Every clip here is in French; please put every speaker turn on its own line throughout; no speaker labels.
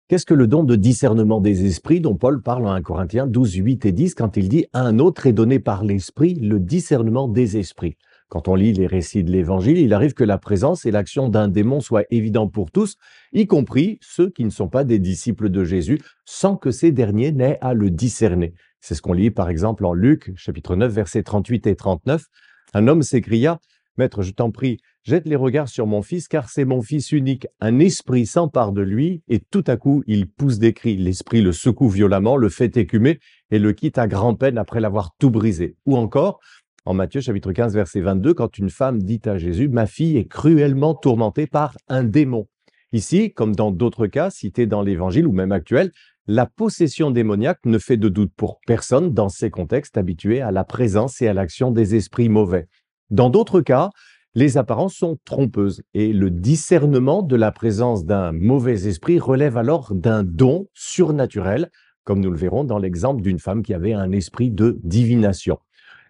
Qu'est-ce que le don de discernement des esprits dont Paul parle en 1 Corinthiens 12, 8 et 10 quand il dit « À un autre est donné par l'Esprit le discernement des esprits ». Quand on lit les récits de l'Évangile, il arrive que la présence et l'action d'un démon soient évidents pour tous, y compris ceux qui ne sont pas des disciples de Jésus, sans que ces derniers n'aient à le discerner. C'est ce qu'on lit par exemple en Luc, chapitre 9, versets 38 et 39. Un homme s'écria « Maître, je t'en prie, jette les regards sur mon fils, car c'est mon fils unique. Un esprit s'empare de lui, et tout à coup, il pousse des cris. L'esprit le secoue violemment, le fait écumer, et le quitte à grand-peine après l'avoir tout brisé. » Ou encore, en Matthieu chapitre 15, verset 22, quand une femme dit à Jésus « Ma fille est cruellement tourmentée par un démon. » Ici, comme dans d'autres cas cités dans l'Évangile ou même actuels, la possession démoniaque ne fait de doute pour personne dans ces contextes habitués à la présence et à l'action des esprits mauvais. Dans d'autres cas, les apparences sont trompeuses et le discernement de la présence d'un mauvais esprit relève alors d'un don surnaturel, comme nous le verrons dans l'exemple d'une femme qui avait un esprit de divination.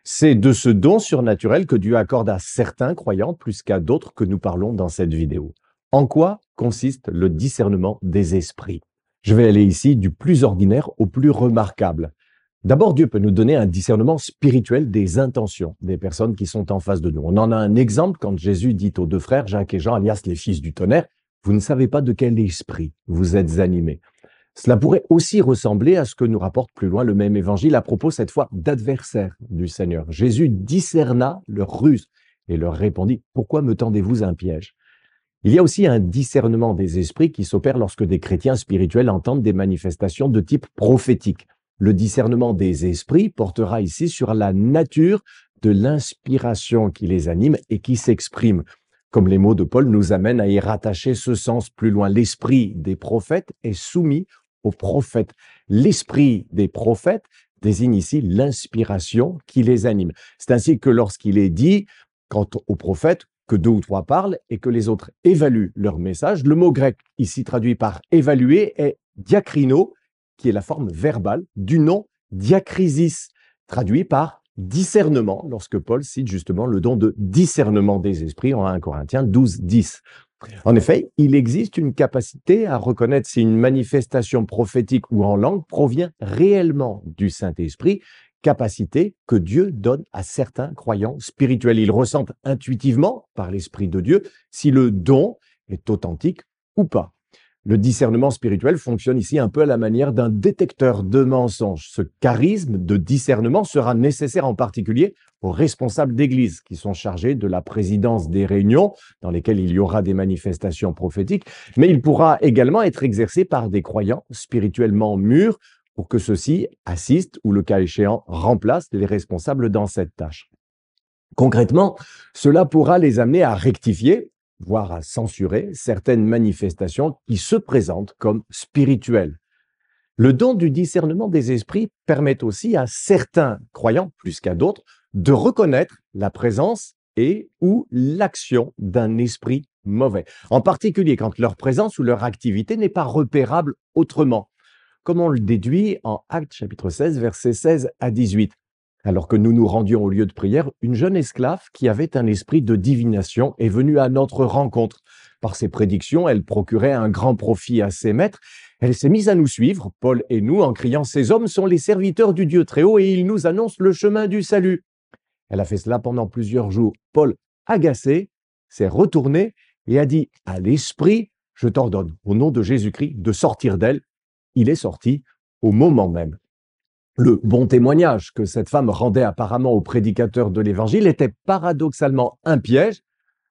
C'est de ce don surnaturel que Dieu accorde à certains croyants plus qu'à d'autres que nous parlons dans cette vidéo. En quoi consiste le discernement des esprits? Je vais aller ici du plus ordinaire au plus remarquable. D'abord, Dieu peut nous donner un discernement spirituel des intentions des personnes qui sont en face de nous. On en a un exemple quand Jésus dit aux deux frères, Jacques et Jean, alias les fils du tonnerre, « Vous ne savez pas de quel esprit vous êtes animés. » Cela pourrait aussi ressembler à ce que nous rapporte plus loin le même évangile à propos cette fois d'adversaires du Seigneur. Jésus discerna leur ruse et leur répondit, « Pourquoi me tendez-vous un piège ?» Il y a aussi un discernement des esprits qui s'opère lorsque des chrétiens spirituels entendent des manifestations de type prophétique. Le discernement des esprits portera ici sur la nature de l'inspiration qui les anime et qui s'exprime. Comme les mots de Paul nous amènent à y rattacher ce sens plus loin. L'esprit des prophètes est soumis aux prophètes. L'esprit des prophètes désigne ici l'inspiration qui les anime. C'est ainsi que lorsqu'il est dit, quant aux prophètes, que deux ou trois parlent et que les autres évaluent leur message, le mot grec ici traduit par évaluer est diakrino, qui est la forme verbale du nom diakrisis, traduit par discernement, lorsque Paul cite justement le don de discernement des esprits en 1 Corinthiens 12, 10. En effet, il existe une capacité à reconnaître si une manifestation prophétique ou en langue provient réellement du Saint-Esprit, capacité que Dieu donne à certains croyants spirituels. Ils ressentent intuitivement, par l'Esprit de Dieu, si le don est authentique ou pas. Le discernement spirituel fonctionne ici un peu à la manière d'un détecteur de mensonges. Ce charisme de discernement sera nécessaire en particulier aux responsables d'église qui sont chargés de la présidence des réunions dans lesquelles il y aura des manifestations prophétiques, mais il pourra également être exercé par des croyants spirituellement mûrs pour que ceux-ci assistent ou, le cas échéant, remplacent les responsables dans cette tâche. Concrètement, cela pourra les amener à rectifier, voire à censurer certaines manifestations qui se présentent comme spirituelles. Le don du discernement des esprits permet aussi à certains croyants, plus qu'à d'autres, de reconnaître la présence et ou l'action d'un esprit mauvais, en particulier quand leur présence ou leur activité n'est pas repérable autrement, comme on le déduit en Actes chapitre 16, versets 16 à 18. Alors que nous nous rendions au lieu de prière, une jeune esclave qui avait un esprit de divination est venue à notre rencontre. Par ses prédictions, elle procurait un grand profit à ses maîtres. Elle s'est mise à nous suivre, Paul et nous, en criant « Ces hommes sont les serviteurs du Dieu Très-Haut et ils nous annoncent le chemin du salut ». Elle a fait cela pendant plusieurs jours. Paul, agacé, s'est retourné et a dit à l'esprit « Je t'ordonne, au nom de Jésus-Christ, de sortir d'elle ». Il est sorti au moment même. Le bon témoignage que cette femme rendait apparemment aux prédicateurs de l'Évangile était paradoxalement un piège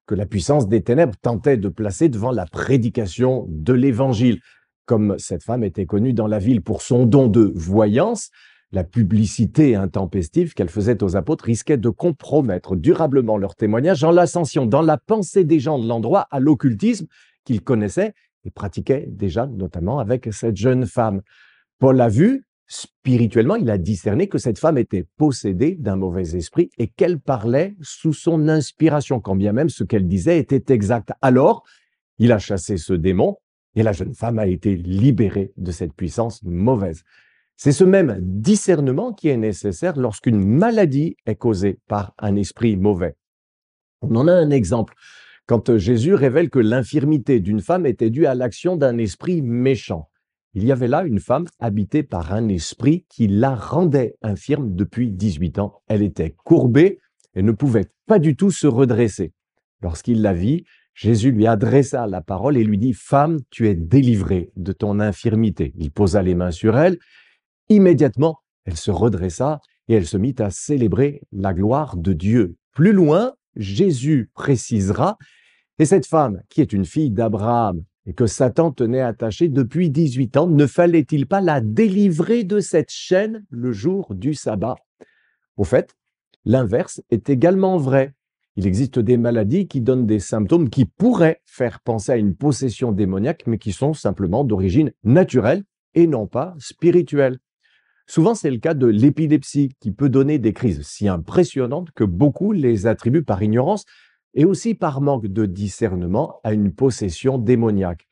que la puissance des ténèbres tentait de placer devant la prédication de l'Évangile. Comme cette femme était connue dans la ville pour son don de voyance, la publicité intempestive qu'elle faisait aux apôtres risquait de compromettre durablement leur témoignage en l'ascension dans la pensée des gens de l'endroit à l'occultisme qu'ils connaissaient et pratiquaient déjà, notamment avec cette jeune femme. Paul a vu, spirituellement, il a discerné que cette femme était possédée d'un mauvais esprit et qu'elle parlait sous son inspiration, quand bien même ce qu'elle disait était exact. Alors, il a chassé ce démon et la jeune femme a été libérée de cette puissance mauvaise. C'est ce même discernement qui est nécessaire lorsqu'une maladie est causée par un esprit mauvais. On en a un exemple. Quand Jésus révèle que l'infirmité d'une femme était due à l'action d'un esprit méchant. Il y avait là une femme habitée par un esprit qui la rendait infirme depuis 18 ans. Elle était courbée et ne pouvait pas du tout se redresser. Lorsqu'il la vit, Jésus lui adressa la parole et lui dit: Femme, tu es délivrée de ton infirmité. Il posa les mains sur elle. Immédiatement, elle se redressa et elle se mit à célébrer la gloire de Dieu. Plus loin, Jésus précisera: et cette femme, qui est une fille d'Abraham et que Satan tenait attachée depuis 18 ans, ne fallait-il pas la délivrer de cette chaîne le jour du sabbat? Au fait, l'inverse est également vrai. Il existe des maladies qui donnent des symptômes qui pourraient faire penser à une possession démoniaque, mais qui sont simplement d'origine naturelle et non pas spirituelle. Souvent, c'est le cas de l'épilepsie qui peut donner des crises si impressionnantes que beaucoup les attribuent par ignorance et aussi par manque de discernement à une possession démoniaque.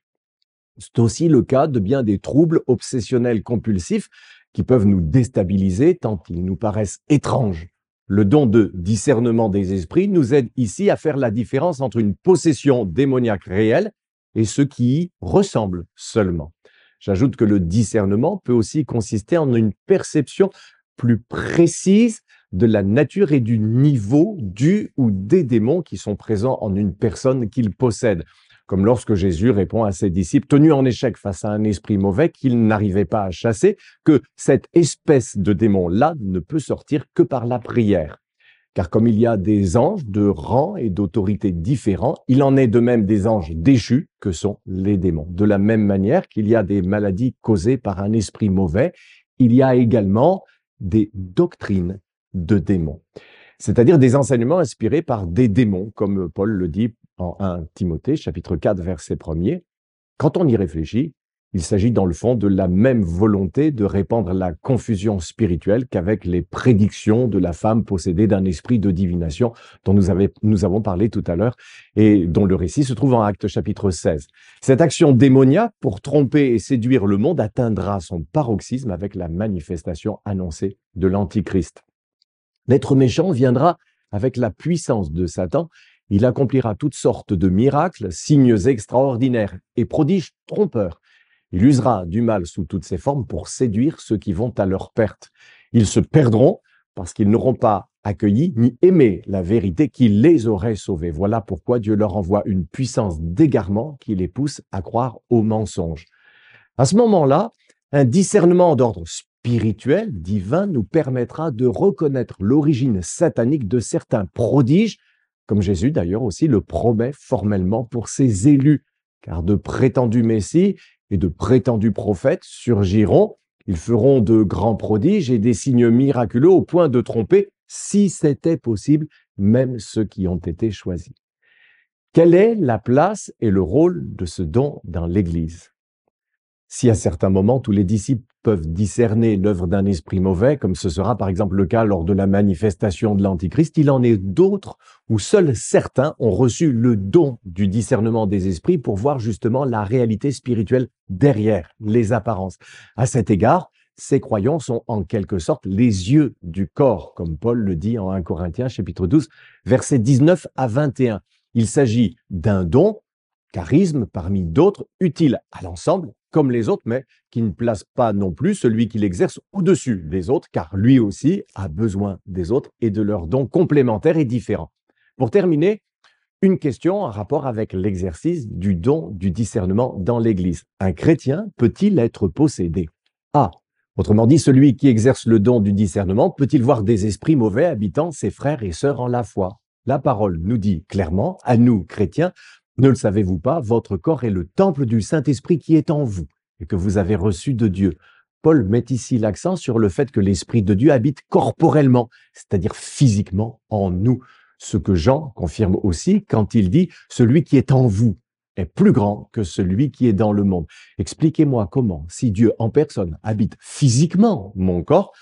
C'est aussi le cas de bien des troubles obsessionnels compulsifs qui peuvent nous déstabiliser tant ils nous paraissent étranges. Le don de discernement des esprits nous aide ici à faire la différence entre une possession démoniaque réelle et ce qui y ressemble seulement. J'ajoute que le discernement peut aussi consister en une perception plus précise de la nature et du niveau du ou des démons qui sont présents en une personne qu'il possède. Comme lorsque Jésus répond à ses disciples tenus en échec face à un esprit mauvais qu'ils n'arrivaient pas à chasser, que cette espèce de démon-là ne peut sortir que par la prière. Car comme il y a des anges de rang et d'autorité différents, il en est de même des anges déchus que sont les démons. De la même manière qu'il y a des maladies causées par un esprit mauvais, il y a également des doctrines de démons, c'est-à-dire des enseignements inspirés par des démons, comme Paul le dit en 1 Timothée, chapitre 4, verset 1er. Quand on y réfléchit, il s'agit dans le fond de la même volonté de répandre la confusion spirituelle qu'avec les prédictions de la femme possédée d'un esprit de divination dont nous avons parlé tout à l'heure et dont le récit se trouve en Actes chapitre 16. Cette action démoniaque pour tromper et séduire le monde atteindra son paroxysme avec la manifestation annoncée de l'Antichrist. L'être méchant viendra avec la puissance de Satan. Il accomplira toutes sortes de miracles, signes extraordinaires et prodiges trompeurs. Il usera du mal sous toutes ses formes pour séduire ceux qui vont à leur perte. Ils se perdront parce qu'ils n'auront pas accueilli ni aimé la vérité qui les aurait sauvés. Voilà pourquoi Dieu leur envoie une puissance d'égarement qui les pousse à croire aux mensonges. À ce moment-là, un discernement d'ordre spirituel, divin, nous permettra de reconnaître l'origine satanique de certains prodiges, comme Jésus d'ailleurs aussi le promet formellement pour ses élus, car de prétendus messies et de prétendus prophètes surgiront, ils feront de grands prodiges et des signes miraculeux au point de tromper, si c'était possible, même ceux qui ont été choisis. Quelle est la place et le rôle de ce don dans l'Église? Si à certains moments, tous les disciples peuvent discerner l'œuvre d'un esprit mauvais, comme ce sera par exemple le cas lors de la manifestation de l'Antichrist, il en est d'autres où seuls certains ont reçu le don du discernement des esprits pour voir justement la réalité spirituelle derrière les apparences. À cet égard, ces croyants sont en quelque sorte les yeux du corps, comme Paul le dit en 1 Corinthiens chapitre 12, versets 19 à 21. Il s'agit d'un don, charisme parmi d'autres, utile à l'ensemble, comme les autres, mais qui ne place pas non plus celui qui l'exerce au-dessus des autres, car lui aussi a besoin des autres et de leurs dons complémentaires et différents. Pour terminer, une question en rapport avec l'exercice du don du discernement dans l'Église. Un chrétien peut-il être possédé? A. Autrement dit, celui qui exerce le don du discernement peut-il voir des esprits mauvais habitant ses frères et sœurs en la foi? La parole nous dit clairement, à nous chrétiens, ne le savez-vous pas, votre corps est le temple du Saint-Esprit qui est en vous et que vous avez reçu de Dieu. Paul met ici l'accent sur le fait que l'Esprit de Dieu habite corporellement, c'est-à-dire physiquement en nous. Ce que Jean confirme aussi quand il dit « celui qui est en vous est plus grand que celui qui est dans le monde ». Expliquez-moi comment, si Dieu en personne habite physiquement mon corps,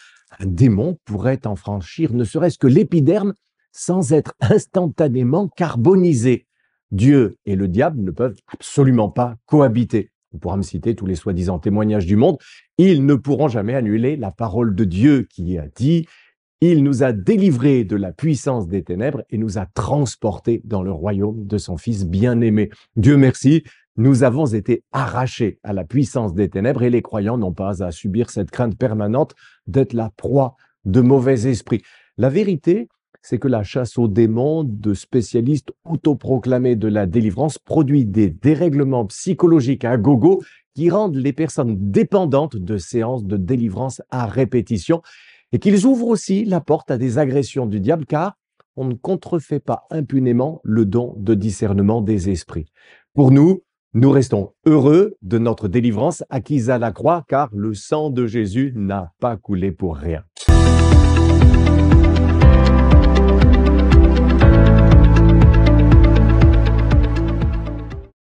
un démon pourrait en franchir ne serait-ce que l'épiderme sans être instantanément carbonisé. Dieu et le diable ne peuvent absolument pas cohabiter. On pourra me citer tous les soi-disant témoignages du monde. Ils ne pourront jamais annuler la parole de Dieu qui a dit « Il nous a délivrés de la puissance des ténèbres et nous a transportés dans le royaume de son Fils bien-aimé. » Dieu merci, Nous avons été arrachés à la puissance des ténèbres et les croyants n'ont pas à subir cette crainte permanente d'être la proie de mauvais esprits. La vérité, c'est que la chasse aux démons de spécialistes autoproclamés de la délivrance produit des dérèglements psychologiques à gogo qui rendent les personnes dépendantes de séances de délivrance à répétition et qu'ils ouvrent aussi la porte à des agressions du diable car on ne contrefait pas impunément le don de discernement des esprits. Pour nous, nous restons heureux de notre délivrance acquise à la croix car le sang de Jésus n'a pas coulé pour rien.